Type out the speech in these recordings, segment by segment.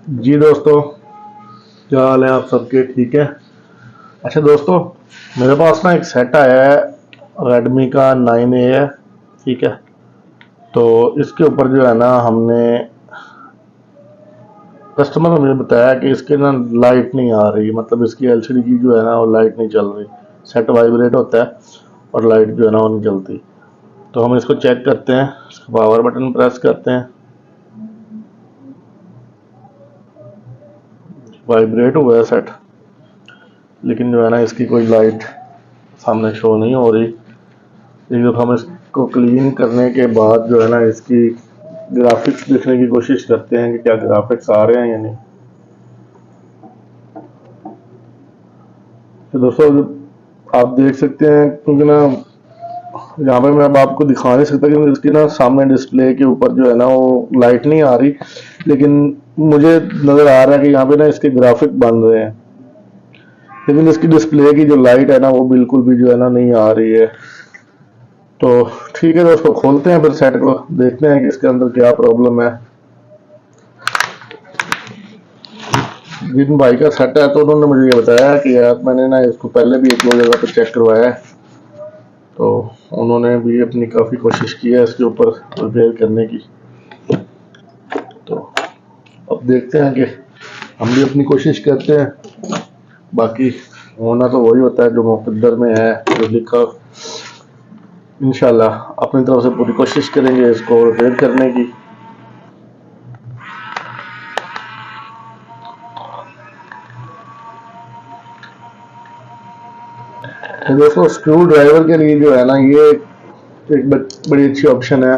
जी दोस्तों, क्या हाल है आप सबके? ठीक है। अच्छा दोस्तों, मेरे पास ना एक सेट आया है, रेडमी का 9A है। ठीक है। तो इसके ऊपर जो है ना, हमने कस्टमर ने मुझे बताया कि इसके ना लाइट नहीं आ रही, मतलब इसकी एलसीडी की जो है ना वो लाइट नहीं चल रही। सेट वाइब्रेट होता है और लाइट जो है ना वो नहीं चलती। तो हम इसको चेक करते हैं, पावर बटन प्रेस करते हैं, वाइब्रेट हुआ है सेट, लेकिन जो है ना इसकी कोई लाइट सामने शो नहीं हो रही। एक दफ़ा हम इसको क्लीन करने के बाद जो है ना इसकी ग्राफिक्स देखने की कोशिश करते हैं कि क्या ग्राफिक्स आ रहे हैं या नहीं। तो दोस्तों, आप देख सकते हैं, क्योंकि ना यहाँ पे मैं अब आपको दिखा नहीं सकता कि इसकी ना सामने डिस्प्ले के ऊपर जो है ना वो लाइट नहीं आ रही, लेकिन मुझे नज़र आ रहा है कि यहाँ पे ना इसके ग्राफिक बन रहे हैं, लेकिन इसकी डिस्प्ले की जो लाइट है ना वो बिल्कुल भी जो है ना नहीं आ रही है। तो ठीक है दोस्तों, खोलते हैं फिर सेट को, देखते हैं कि इसके अंदर क्या प्रॉब्लम है। जिन भाई का सेट है तो उन्होंने मुझे ये बताया कि यार मैंने ना इसको पहले भी एक दो जगह पर चेक करवाया है, तो उन्होंने भी अपनी काफ़ी कोशिश की है इसके ऊपर रिपेयर करने की। तो अब देखते हैं कि हम भी अपनी कोशिश करते हैं, बाकी होना तो वही होता है जो मुकद्दर में है, जो लिखा। इंशाल्लाह अपनी तरफ से पूरी कोशिश करेंगे इसको रिपेयर करने की। तो दोस्तों, स्क्रू ड्राइवर के लिए जो है ना ये एक बड़ी अच्छी ऑप्शन है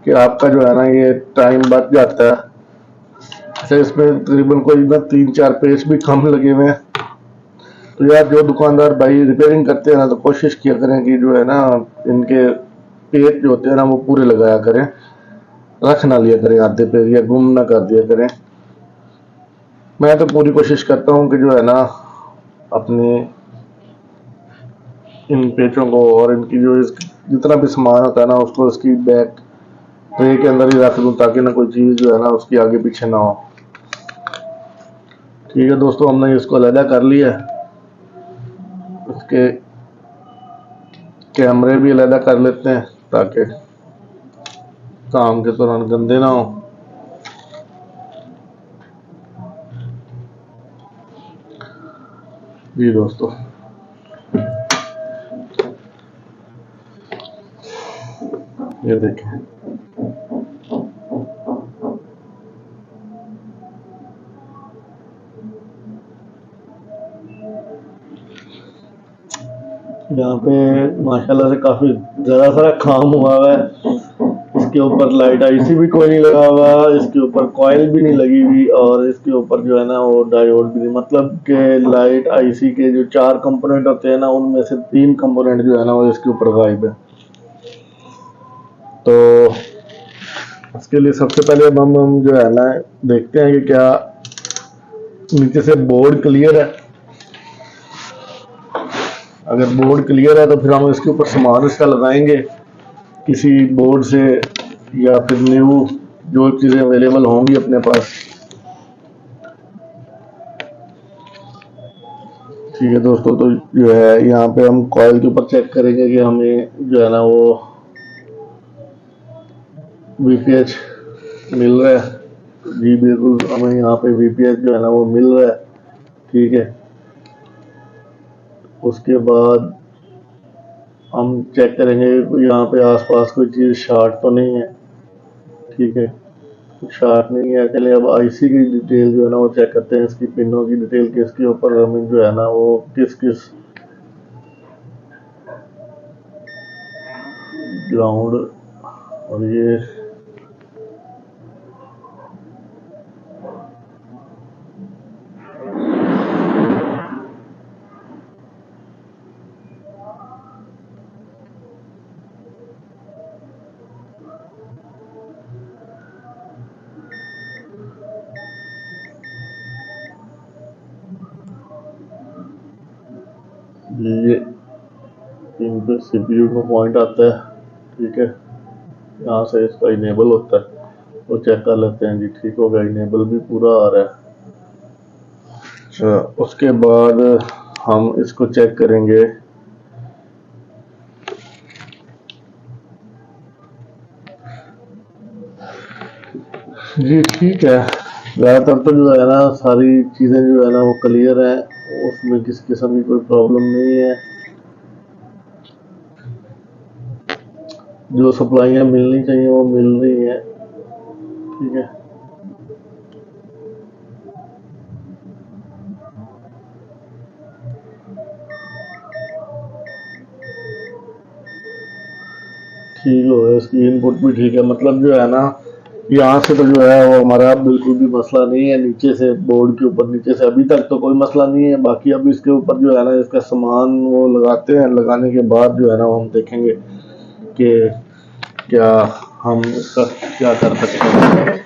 कि आपका जो है ना ये टाइम बच जाता है। अच्छा, इसमें तकरीबन कोई ना 3-4 पेज भी कम लगे हुए हैं। तो यार जो दुकानदार भाई रिपेयरिंग करते हैं ना, तो कोशिश किया करें कि जो है ना इनके पेज जो होते हैं ना वो पूरे लगाया करें, रख ना लिया करें आधे पेज, या गुम ना कर दिया करें। मैं तो पूरी कोशिश करता हूँ कि जो है ना अपने इन पेचों को और इनकी जो जितना भी सामान होता है ना उसको इसकी बैक ट्रे के अंदर ही रख दूं, ताकि ना कोई चीज़ जो है ना उसकी आगे पीछे ना हो। ठीक है दोस्तों, हमने इसको अलहदा कर लिया है। उसके कैमरे भी अलहदा कर लेते हैं ताकि काम के दौरान गंदे ना हो। जी दोस्तों, ये देखें, यहाँ पे माशाल्लाह से काफी ज़्यादा सारा काम हुआ हुआ है। इसके ऊपर लाइट आईसी भी कोई नहीं लगा हुआ, इसके ऊपर कॉइल भी नहीं लगी हुई, और इसके ऊपर जो है ना वो डायोड भी नहीं, मतलब के लाइट आईसी के जो 4 कंपोनेंट होते हैं ना उनमें से 3 कंपोनेंट जो है ना वो इसके ऊपर गायब है। तो इसके लिए सबसे पहले अब हम जो है ना देखते हैं कि क्या नीचे से बोर्ड क्लियर है। अगर बोर्ड क्लियर है तो फिर हम इसके ऊपर सामान इसका लगाएंगे किसी बोर्ड से, या फिर न्यू जो चीज़ें अवेलेबल होंगी अपने पास। ठीक है दोस्तों, तो जो है यहाँ पे हम कॉइल के ऊपर चेक करेंगे कि हमें जो है ना वो वीपीएच मिल रहा है। जी बिल्कुल, हमें यहाँ पे वीपीएच जो है ना वो मिल रहा है। ठीक है। उसके बाद हम चेक करेंगे यहाँ पे आसपास कोई चीज़ शॉर्ट तो नहीं है। ठीक है, शॉर्ट नहीं है। चलिए अब आईसी की डिटेल जो है ना वो चेक करते हैं, इसकी पिनों की डिटेल, किसके ऊपर हमें जो है ना वो किस किस ग्राउंड, और ये इन पे सीपीयू का पॉइंट आता है। ठीक है, यहाँ से इसका इनेबल होता है। वो चेक कर लेते हैं जी। ठीक हो गया, इनेबल भी पूरा आ रहा है। अच्छा, उसके बाद हम इसको चेक करेंगे। जी ठीक है, ज़्यादातर तो जो है ना सारी चीज़ें जो है ना वो क्लियर है, उसमें किसी किस्म की कोई प्रॉब्लम नहीं है। जो सप्लाइयाँ मिलनी चाहिए वो मिल रही हैं। ठीक है, ठीक हो गया, इसकी इनपुट भी ठीक है। मतलब जो है ना यहाँ से तो जो है वो हमारा बिल्कुल भी मसला नहीं है। नीचे से बोर्ड के ऊपर नीचे से अभी तक तो कोई मसला नहीं है। बाकी अब इसके ऊपर जो है ना इसका सामान वो लगाते हैं, लगाने के बाद जो है ना हम देखेंगे कि क्या हम इसका क्या कर सकते हैं।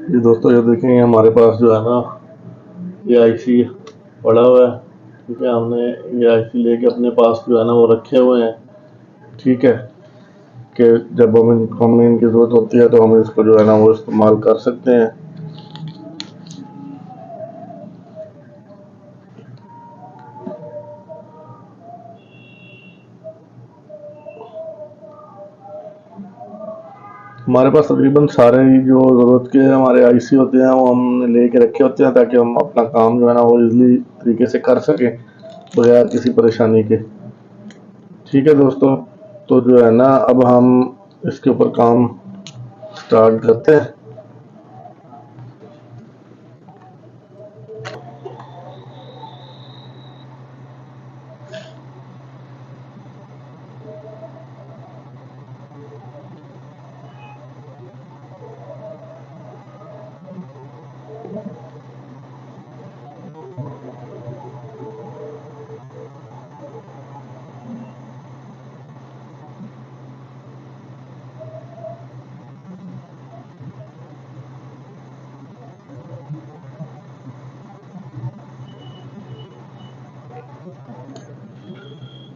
ये दोस्तों ये देखें, हमारे पास जो है ना ये आईसी पड़ा हुआ है। ठीक है, हमने ये आईसी लेके अपने पास जो है ना वो रखे हुए हैं। ठीक है, कि जब हमें इनकी ज़रूरत होती है तो हम इसको जो है ना वो इस्तेमाल कर सकते हैं। हमारे पास तकरीबन सारे ही जो ज़रूरत के हमारे आईसी होते हैं वो हमने लेके रखे होते हैं, ताकि हम अपना काम जो है ना वो इजीली तरीके से कर सकें बगैर किसी परेशानी के। ठीक है दोस्तों, तो जो है ना अब हम इसके ऊपर काम स्टार्ट करते हैं।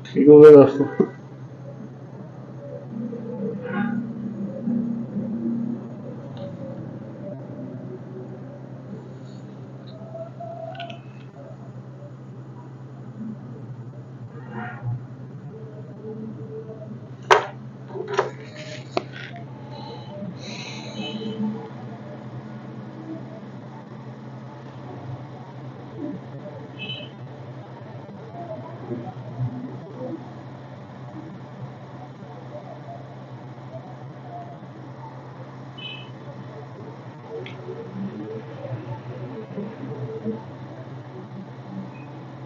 ठीक हो गया दोस्तों।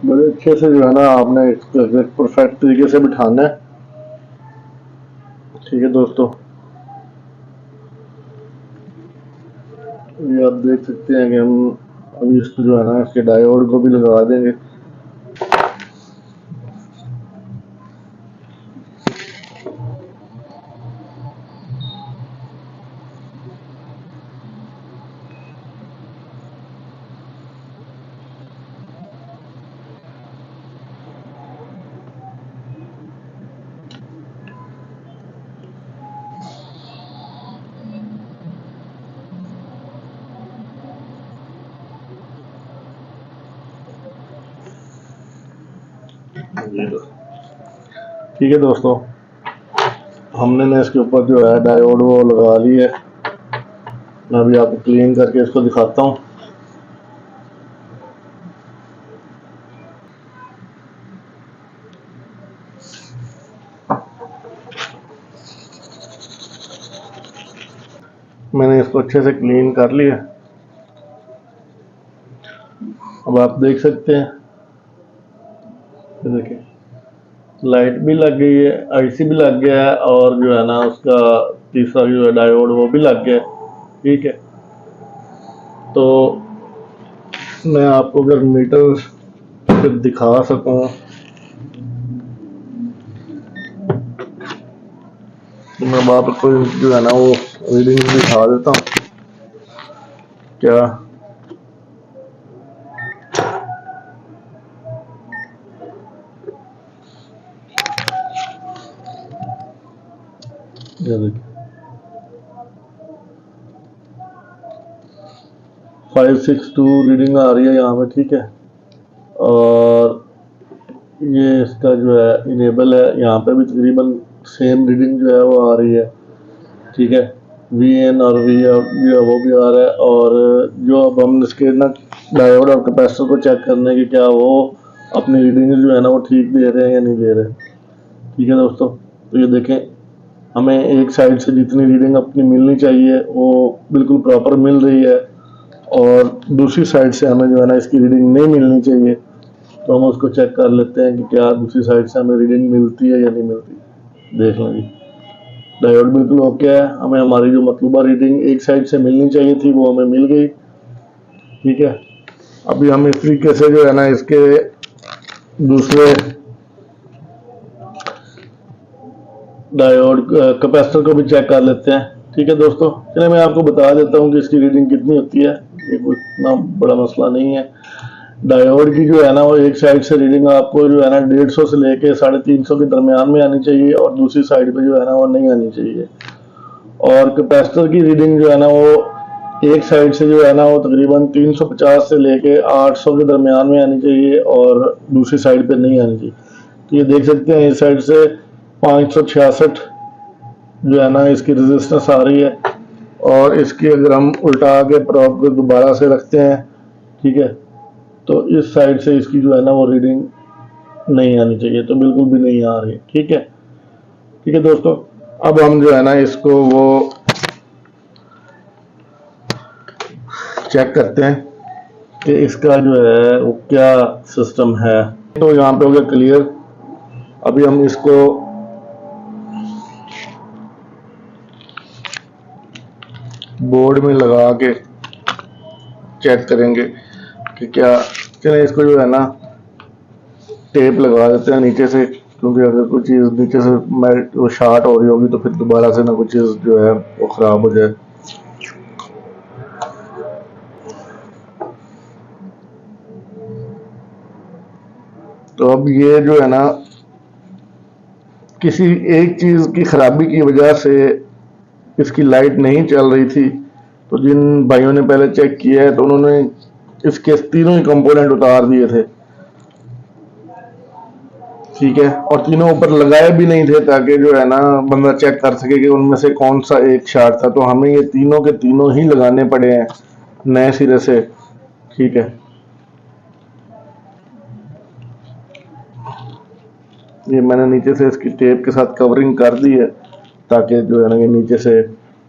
बड़े अच्छे से जो है ना आपने इसको परफेक्ट तरीके से बिठाना है। ठीक है दोस्तों, ये आप देख सकते हैं कि हम अभी इसको जो है ना इसके डायोड को भी लगा देंगे। ठीक है दोस्तों, हमने ना इसके ऊपर जो है डायोड वो लगा ली है। मैं अभी आपको क्लीन करके इसको दिखाता हूँ। मैंने इसको अच्छे से क्लीन कर लिया। अब आप देख सकते हैं, देखिए लाइट भी लग गई है, आईसी भी लग गया है, और जो है ना उसका तीसरा जो है डायोड वो भी लग गया है। ठीक है, तो मैं आपको अगर मीटर पे दिखा सकूं तो मैं आपको जो है ना वो रीडिंग दिखा देता हूँ। क्या ये देखिए 562 रीडिंग आ रही है यहाँ पे, ठीक है। और ये इसका जो है इनेबल है, यहाँ पे भी तकरीबन सेम रीडिंग जो है वो आ रही है, ठीक है। VN और V जो है वो भी आ रहा है। और जो अब हम इसके ना डायोड और कैपेसिटर को चेक करने की क्या वो अपनी रीडिंग जो है ना वो ठीक दे रहे हैं या नहीं दे रहे, ठीक है दोस्तों। तो ये देखें, हमें एक साइड से जितनी रीडिंग अपनी मिलनी चाहिए वो बिल्कुल प्रॉपर मिल रही है, और दूसरी साइड से हमें जो है ना इसकी रीडिंग नहीं मिलनी चाहिए। तो हम उसको चेक कर लेते हैं कि क्या दूसरी साइड से हमें रीडिंग मिलती है या नहीं मिलती। देख लें जी, डायोड बिल्कुल ओके है, हमें हमारी जो मतलूबा रीडिंग एक साइड से मिलनी चाहिए थी वो हमें मिल गई, ठीक है। अभी हम इस तरीके से जो है ना इसके दूसरे डायोड कैपेसिटर को भी चेक कर लेते हैं, ठीक है दोस्तों। चलिए मैं आपको बता देता हूँ कि इसकी रीडिंग कितनी होती है, ये कोई इतना बड़ा मसला नहीं है। डायोड की जो है ना वो एक साइड से रीडिंग आपको जो है ना 150 से लेके 350 के दरमियान में आनी चाहिए, और दूसरी साइड पे जो है ना वो नहीं आनी चाहिए। और कैपेसिटर की रीडिंग जो है ना वो एक साइड से जो है ना वो तकरीबन 350 से लेके 800 के दरमियान में आनी चाहिए, और दूसरी साइड पे नहीं आनी चाहिए। तो ये देख सकते हैं इस साइड से 566 जो है ना इसकी रेजिस्टेंस आ रही है, और इसकी अगर हम उल्टा के प्रॉप को दोबारा से रखते हैं, ठीक है, तो इस साइड से इसकी जो है ना वो रीडिंग नहीं आनी चाहिए, तो बिल्कुल भी नहीं आ रही, ठीक है। ठीक है दोस्तों, अब हम जो है ना इसको वो चेक करते हैं कि इसका जो है वो क्या सिस्टम है। तो यहाँ पे हो गया क्लियर। अभी हम इसको बोर्ड में लगा के चेक करेंगे कि क्या। चलिए इसको जो है ना टेप लगा देते हैं नीचे से, क्योंकि अगर कोई चीज़ नीचे से मेल्ट वो शार्ट हो रही होगी तो फिर दोबारा से ना कोई चीज़ जो है वो ख़राब हो जाए। तो अब ये जो है ना किसी एक चीज़ की ख़राबी की वजह से इसकी लाइट नहीं चल रही थी, तो जिन भाइयों ने पहले चेक किया है तो उन्होंने इसके तीनों ही कंपोनेंट उतार दिए थे, ठीक है, और तीनों ऊपर लगाए भी नहीं थे ताकि जो है ना बंदा चेक कर सके कि उनमें से कौन सा एक शार्ट था। तो हमें ये तीनों के तीनों ही लगाने पड़े हैं नए सिरे से, ठीक है। ये मैंने नीचे से इसकी टेप के साथ कवरिंग कर दी है ताकि जो है ना ये नीचे से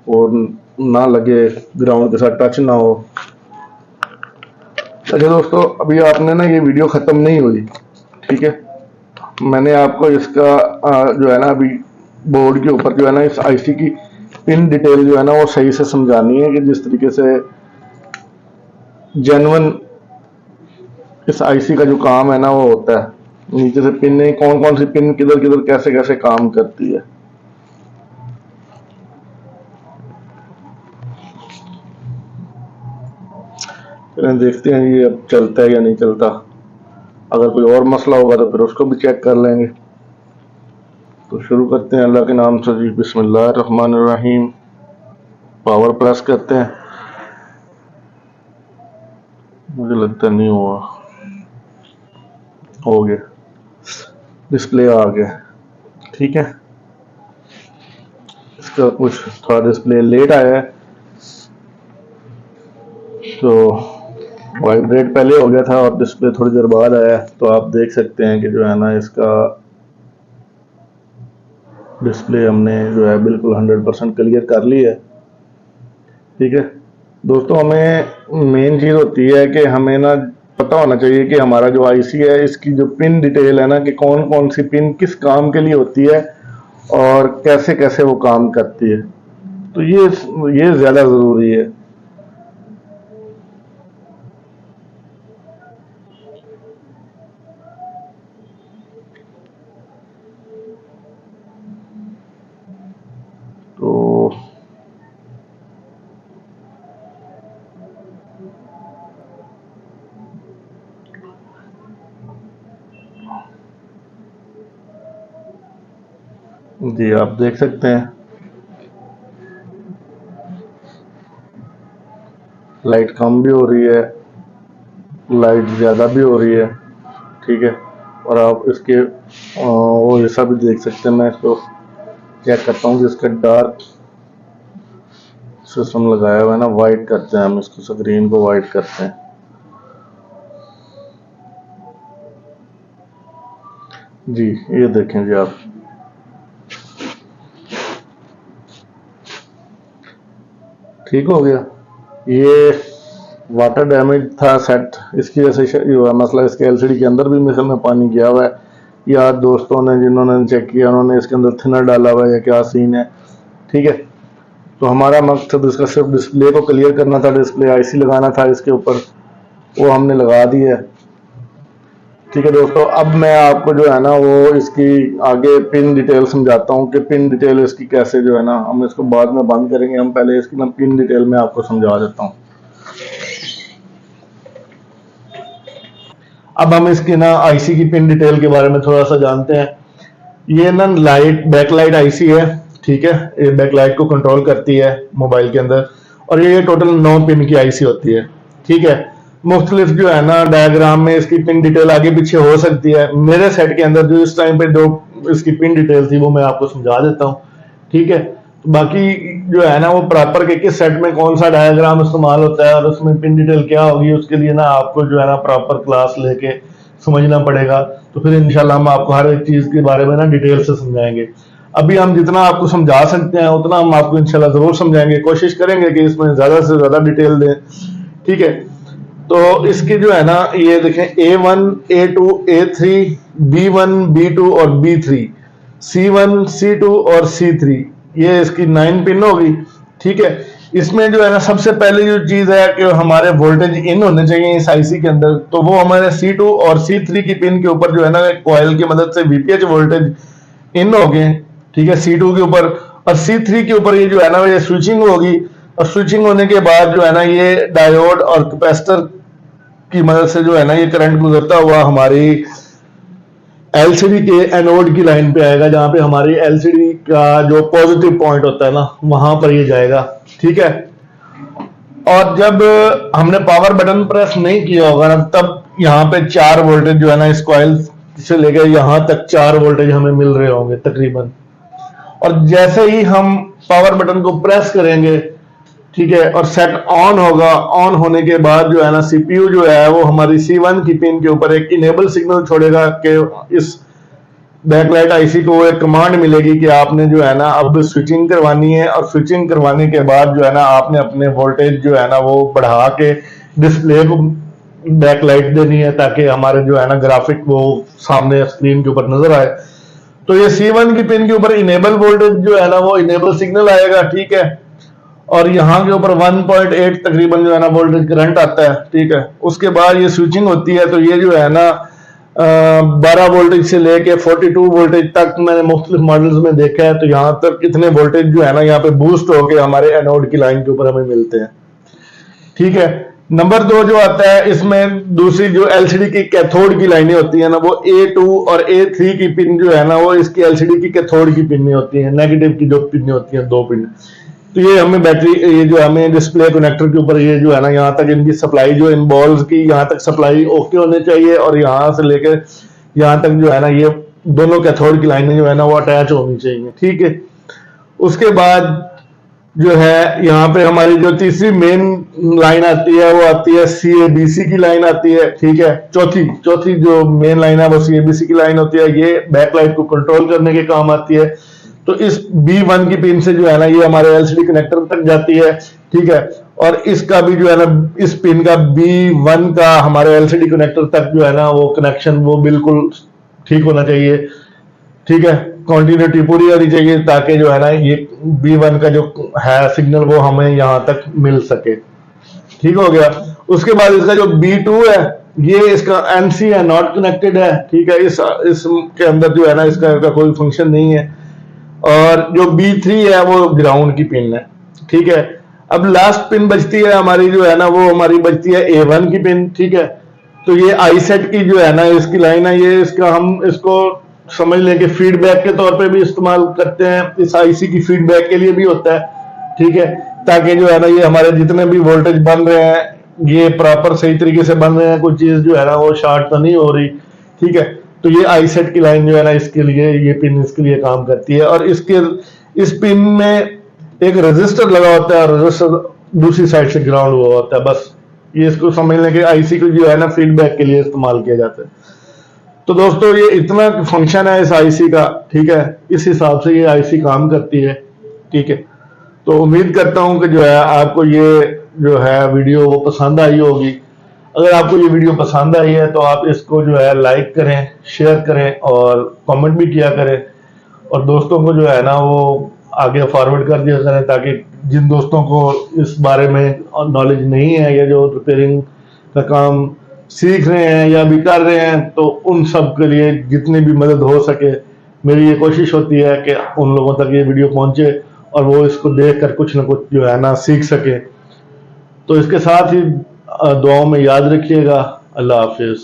और ना लगे, ग्राउंड के साथ टच ना हो। अच्छा दोस्तों, अभी आपने ना ये वीडियो ख़त्म नहीं हुई, ठीक है। मैंने आपको इसका जो है ना अभी बोर्ड के ऊपर जो है ना इस आईसी की पिन डिटेल जो है ना वो सही से समझानी है कि जिस तरीके से जेन्युइन इस आईसी का जो काम है ना वो होता है। नीचे से पिन नहीं, कौन कौन सी पिन किधर किधर कैसे कैसे काम करती है। फिर देखते हैं ये अब चलता है या नहीं चलता। अगर कोई और मसला होगा तो फिर उसको भी चेक कर लेंगे। तो शुरू करते हैं अल्लाह के नाम से जी, बिस्मिल्लाहिर्रहमानिर्रहीम। पावर प्रेस करते हैं, मुझे लगता नहीं हुआ, हो गया, डिस्प्ले आ गया, ठीक है। इसका कुछ थोड़ा डिस्प्ले लेट आया है, तो वाइब्रेट पहले हो गया था और डिस्प्ले थोड़ी देर बाद आया। तो आप देख सकते हैं कि जो है ना इसका डिस्प्ले हमने जो है बिल्कुल 100% क्लियर कर ली है, ठीक है दोस्तों। हमें मेन चीज़ होती है कि हमें ना पता होना चाहिए कि हमारा जो आईसी है इसकी जो पिन डिटेल है ना कि कौन कौन सी पिन किस काम के लिए होती है और कैसे कैसे वो काम करती है। तो ये ज़्यादा ज़रूरी है। जी आप देख सकते हैं लाइट कम भी हो रही है, लाइट ज़्यादा भी हो रही है, ठीक है। और आप इसके वो ऐसा भी देख सकते हैं, मैं इसको चेक करता हूँ कि इसका डार्क सिस्टम लगाया हुआ है ना, वाइट करते हैं हम इसको, स्क्रीन को वाइट करते हैं। जी ये देखें जी आप, ठीक हो गया। ये वाटर डैमेज था सेट, इसकी वजह से मसला इसके एलसीडी के अंदर भी मिसल में पानी गया हुआ है, या दोस्तों ने जिन्होंने चेक किया उन्होंने इसके अंदर थिनर डाला हुआ है या क्या सीन है, ठीक है। तो हमारा मकसद इसका सिर्फ डिस्प्ले को क्लियर करना था, डिस्प्ले आईसी लगाना था इसके ऊपर, वो हमने लगा दी है, ठीक है दोस्तों। अब मैं आपको जो है ना वो इसकी आगे पिन डिटेल समझाता हूँ कि पिन डिटेल इसकी कैसे जो है ना, हम इसको बाद में बंद करेंगे, हम पहले इसकी ना पिन डिटेल में आपको समझा देता हूँ। अब हम इसकी ना आईसी की पिन डिटेल के बारे में थोड़ा सा जानते हैं। ये ना लाइट बैकलाइट आईसी है, ठीक है, ये बैकलाइट को कंट्रोल करती है मोबाइल के अंदर, और ये टोटल 9 पिन की आईसी होती है, ठीक है। मुख्तलिफ जो है ना डायग्राम में इसकी पिन डिटेल आगे पीछे हो सकती है। मेरे सेट के अंदर जो इस टाइम पे 2 इसकी पिन डिटेल थी वो मैं आपको समझा देता हूँ, ठीक है। तो बाकी जो है ना वो प्रॉपर के किस सेट में कौन सा डायग्राम इस्तेमाल होता है और उसमें पिन डिटेल क्या होगी, उसके लिए ना आपको जो है ना प्रॉपर क्लास लेके समझना पड़ेगा। तो फिर इंशाल्लाह हम आपको हर एक चीज के बारे में ना डिटेल से समझाएंगे। अभी हम जितना आपको समझा सकते हैं उतना हम आपको इंशाल्लाह जरूर समझाएंगे, कोशिश करेंगे कि इसमें ज्यादा से ज्यादा डिटेल दें, ठीक है। तो इसके जो है ना ये देखें A1, A2, A3, B1, B2 और B3, C1, C2 और C3, ये इसकी 9 पिन होगी, ठीक है। इसमें जो है ना सबसे पहले जो चीज है कि हमारे वोल्टेज इन होने चाहिए इस आईसी के अंदर, तो वो हमारे C2 और C3 की पिन के ऊपर जो है ना कॉइल की मदद से वीपीएच वोल्टेज इन हो गए, ठीक है, C2 के ऊपर। और C3 के ऊपर ये जो है ना ये स्विचिंग होगी, और स्विचिंग होने के बाद जो है ना ये डायोड और कैपेसिटर की मदद से जो है ना ये करंट गुजरता हुआ हमारी एलसीडी के एनोड की लाइन पे आएगा, जहां पे हमारी एलसीडी का जो पॉजिटिव पॉइंट होता है ना वहां पर ये जाएगा, ठीक है। और जब हमने पावर बटन प्रेस नहीं किया होगा ना तब यहाँ पे 4 वोल्टेज जो है ना इस कॉइल से लेकर यहां तक 4 वोल्टेज हमें मिल रहे होंगे तकरीबन। और जैसे ही हम पावर बटन को प्रेस करेंगे, ठीक है, और सेट ऑन होगा, ऑन होने के बाद जो है ना सीपीयू जो है वो हमारी C1 की पिन के ऊपर एक इनेबल सिग्नल छोड़ेगा कि इस बैकलाइट आईसी को एक कमांड मिलेगी कि आपने जो है ना अब स्विचिंग करवानी है, और स्विचिंग करवाने के बाद जो है ना आपने अपने वोल्टेज जो है ना वो बढ़ा के डिस्प्ले को बैकलाइट देनी है ताकि हमारे जो है ना ग्राफिक वो सामने स्क्रीन के ऊपर नजर आए। तो ये C1 की पिन के ऊपर इनेबल वोल्टेज जो है ना वो इनेबल सिग्नल आएगा, ठीक है। और यहाँ के ऊपर 1.8 तकरीबन जो है ना वोल्टेज करंट आता है, ठीक है। उसके बाद ये स्विचिंग होती है, तो ये जो है ना 12 वोल्टेज से लेके 42 वोल्टेज तक मैंने मुख्तलिफ मॉडल्स में देखा है। तो यहाँ तक कितने वोल्टेज जो है ना यहाँ पे बूस्ट होके हमारे एनोड की लाइन के ऊपर हमें मिलते हैं, ठीक है। नंबर 2 जो आता है इसमें दूसरी जो एलसीडी की कैथोड की लाइनें होती है ना वो A2 और A3 की पिन जो है ना वो इसकी एलसीडी की कैथोड की पिन होती है, नेगेटिव की जो पिन होती है 2 पिन। तो ये हमें बैटरी ये जो हमें डिस्प्ले कनेक्टर के ऊपर ये जो है ना यहाँ तक इनकी सप्लाई जो इन बॉल्स की यहाँ तक सप्लाई ओके होने चाहिए, और यहाँ से लेकर यहाँ तक जो है ना ये दोनों कैथोड की लाइनें जो है ना वो अटैच होनी चाहिए, ठीक है। उसके बाद जो है यहाँ पे हमारी जो तीसरी मेन लाइन आती है वो आती है CABC की लाइन आती है, ठीक है। चौथी जो मेन लाइन है वो CABC की लाइन होती है, ये बैकलाइट को कंट्रोल करने के काम आती है। तो इस B1 की पिन से जो है ना ये हमारे एलसीडी कनेक्टर तक जाती है, ठीक है। और इसका भी जो है ना इस पिन का B1 का हमारे एलसीडी कनेक्टर तक जो है ना वो कनेक्शन वो बिल्कुल ठीक होना चाहिए, ठीक है। कॉन्टिन्यूटी पूरी होनी चाहिए ताकि जो है ना ये B1 का जो है सिग्नल वो हमें यहाँ तक मिल सके, ठीक हो गया। उसके बाद इसका जो B2 है ये इसका NC है, नॉट कनेक्टेड है, ठीक है। इसके अंदर जो है ना इसका कोई फंक्शन नहीं है। और जो B3 है वो ग्राउंड की पिन है, ठीक है। अब लास्ट पिन बचती है हमारी जो है ना वो हमारी बचती है A1 की पिन, ठीक है। तो ये आईसेट की जो है ना इसकी लाइन है, ये इसका हम इसको समझ लें कि फीडबैक के तौर पे भी इस्तेमाल करते हैं, इस आईसी की फीडबैक के लिए भी होता है, ठीक है, ताकि जो है ना ये हमारे जितने भी वोल्टेज बन रहे हैं ये प्रॉपर सही तरीके से बन रहे हैं, कोई चीज जो है ना वो शॉर्ट तो नहीं हो रही, ठीक है। तो ये आई सेट की लाइन जो है ना इसके लिए, ये पिन इसके लिए काम करती है। और इसके इस पिन में एक रजिस्टर लगा होता है और रजिस्टर दूसरी साइड से ग्राउंड हुआ होता है। बस ये इसको समझ लें कि आईसी को जो है ना फीडबैक के लिए इस्तेमाल किया जाता है। तो दोस्तों ये इतना फंक्शन है इस आईसी का, ठीक है, इस हिसाब से ये आईसी काम करती है, ठीक है। तो उम्मीद करता हूं कि जो है आपको ये जो है वीडियो वो पसंद आई होगी। अगर आपको ये वीडियो पसंद आई है तो आप इसको जो है लाइक करें, शेयर करें और कमेंट भी किया करें, और दोस्तों को जो है ना वो आगे फॉरवर्ड कर दिया करें, ताकि जिन दोस्तों को इस बारे में नॉलेज नहीं है या जो रिपेयरिंग का काम सीख रहे हैं या भी कर रहे हैं, तो उन सब के लिए जितनी भी मदद हो सके मेरी ये कोशिश होती है कि उन लोगों तक ये वीडियो पहुंचे और वो इसको देखकर कुछ ना कुछ जो है ना सीख सके। तो इसके साथ ही दुआओं में याद रखिएगा। अल्लाह हाफिज।